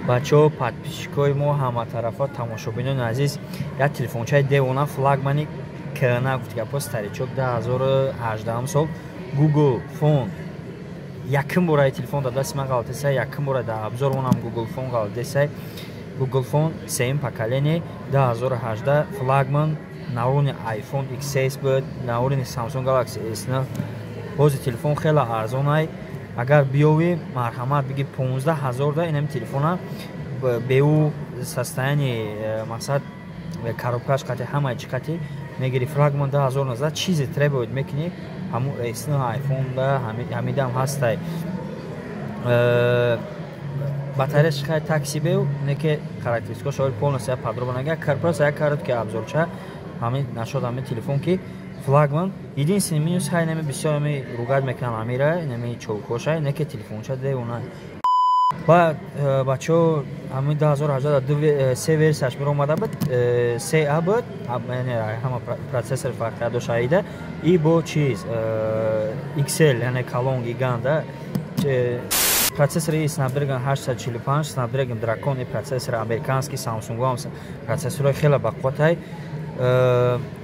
бачаҳо подписчикои мо ҳаматарафа тамошобинони азиз, як телефончаи девона флагмани кна гуфтгапо старичок 2018 сол Google Phone якм бораи телефон да дасти ман галатесай, якм бора да абзор онам Google Phone галатесай. Google Phone сеюм поколение 2018 флагман наврони iPhone XS буд, наврони Samsung Galaxy S9. ҳозир телефон хеле арзонай. Агар биёвӣ марҳамат биги 15000 да инам телефона беу состоянии мақсад коробкаш қати ҳамаи ҷиҳати мегири флагман 2019 чизе требует мекунӣ ҳамун S9 iPhone да ҳамидам ҳастай. батареяш хай такси беу неке характеристика шоир полностью подробно нага корпус як короткий обзорча ҳамин нашод ҳамин телефон ки флагман единственный минус хай нами бисёр ами ругат мекунам амира нами чолкошай неке телефонча де уна ба бачо ами 2018 се версияш меромада буд се а буд ҳама процессор фарқ дошт аида и бо чиз XL яъне калон гиганда процессори Snapdragon 845 Snapdragon Dragon и процессор американский Samsung процессорой хеле бақуатай.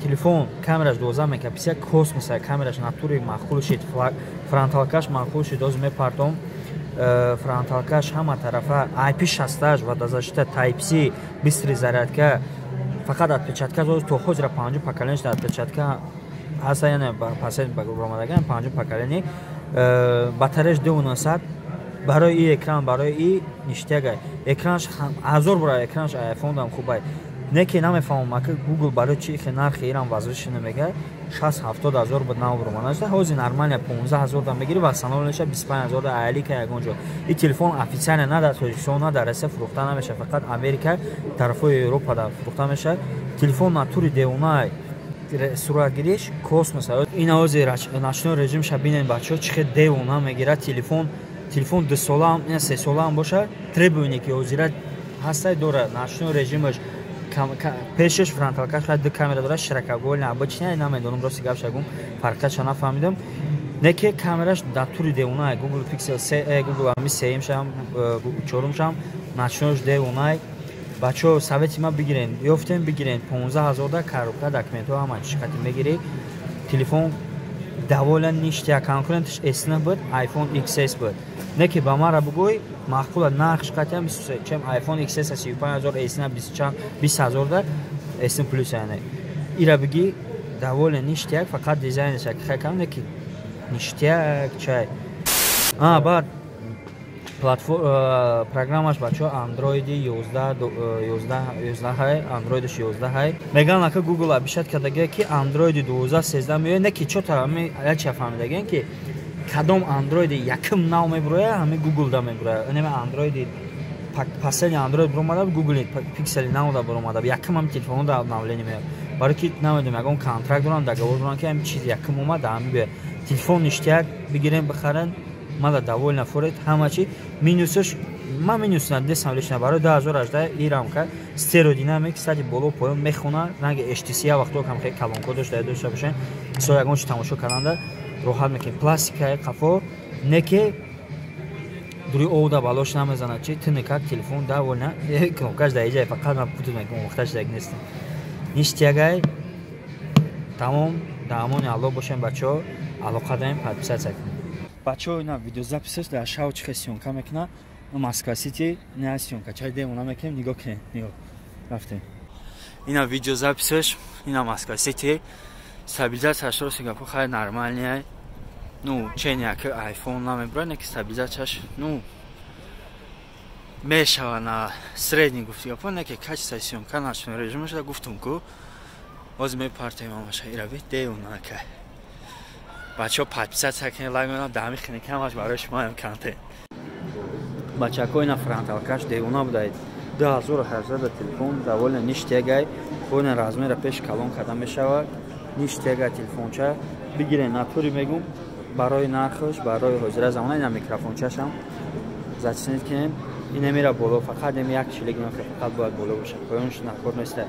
Телефон камераш 12 мегапиксел космоса камераш натури махкул шид фронталкаш махкул шид оз мепартом фронталкаш ҳама тарафа IP68 ва дазашта Type-C бистри зарядка фақат отпечатка оз то ҳозира 5 поколенияш отпечатка аса яъне пасед ромадаган 5 поколение батареяш 290 барои и экран барои и ништягай экранш азор бора экранш iPhone дам хубай неки намефаҳмам ака Google барои чи нархи иран вазриш намега 60-70 ҳазор буд нав романашда ҳозир нормалия 15 ҳазор да мегири ва санолеша 25 ҳазор да алика ягон ҷо и телефон официально на дар Тоҷикистон на дар Россия фурӯхта намеша фақат Америка тарафҳои Европа да фурӯхта меша телефон натури девонай суратгириш космос ин ҳозир начной режимша бинен бачаҳо чихе девона мегира телефон 2 солаам 3 солаам боша требуяне ки ҳозира ҳастай дора начной режимаш пешаш фронталкаш ду камера дора ширакаголи обычная намедонам рости гапшагум фарқаша нафаҳмидам неке камераш дар тури девонай Google Pixel 3 Google ами 3-шам 4-шам начнош девонай бачаҳо совети ма бигирен ёфтем бигирен 15000 да коробка документҳо ҳама чиқати мегири телефон давола ништия конкуренташ S9 буд iPhone XS буд неки ба мара бугӯй махкула нархш қатиам чем iPhone XS 35000 S9 20000 да S9 Plus яъне ира биги давола ништияк фақат дизайнеш як хакам неки ништияк чай баъд программаш бачаҳо Android 11 ҳай Android 11 ҳай меган ака Google абишат кардагия ки Android 12 13 меояд неки чотар ами яча фаҳмидагиян ки кадом Android якм нав мебурояд ҳами Google да мебурояд инаме Android последний Android буромада Google Pixel нав да буромада якм ҳам телефон да навлени меояд барои ки намедонам ягон контракт дорам договор дорам ки ҳами чиз якм омад ҳами биёяд телефон ништияк бигирем бихарен мада довольна фуред ҳама чи минусаш ма минус надесам лишна барои 2018 и рамка стереодинамик кстати боло поён мехона наги HTC вақто кам хе калонко дошта бошен со ягон чи тамошо карданда роҳат мекунед пластикаи қафо неке дури овда балош намезанад чи тини как телефон довольна кнопкаш дар иҷае фақат ма путу мекунам вақташ як нестам ништиягай тамом дар амони алло бошем бачаҳо алоқа дорем подписатсия кунед бачаҳо ина видеозаписаш дар шав чихе сёнка мекунад Москва Сити не сёнка чай демона мекунем нигоҳ кунед нигоҳ рафтем ина видеозаписаш ина Москва Сити стабилизатсияшро Сингапур хай нормальная ну чения ки iPhone намебурад неки стабилизатсияш ну мешава на средний гуфтгапо неки качество сёнка начной режимаш да гуфтум ку ҳозир мепартем амаша ирави деунака бачаҳо подписатсия кунед лайк менам дами хини камаш барои шумо ҳам контент бачаҳо ина фронталкаш девона будаед 2018 да телефон довольно ништягай ина размера пеш калон карда мешавад ништягай телефонча бигирен натури мегум барои нархаш барои ҳозира замона ина микрофончашам зачинед кунем ина мера боло фақат ин як шилик фақат бояд боло бошад поёнш накор неста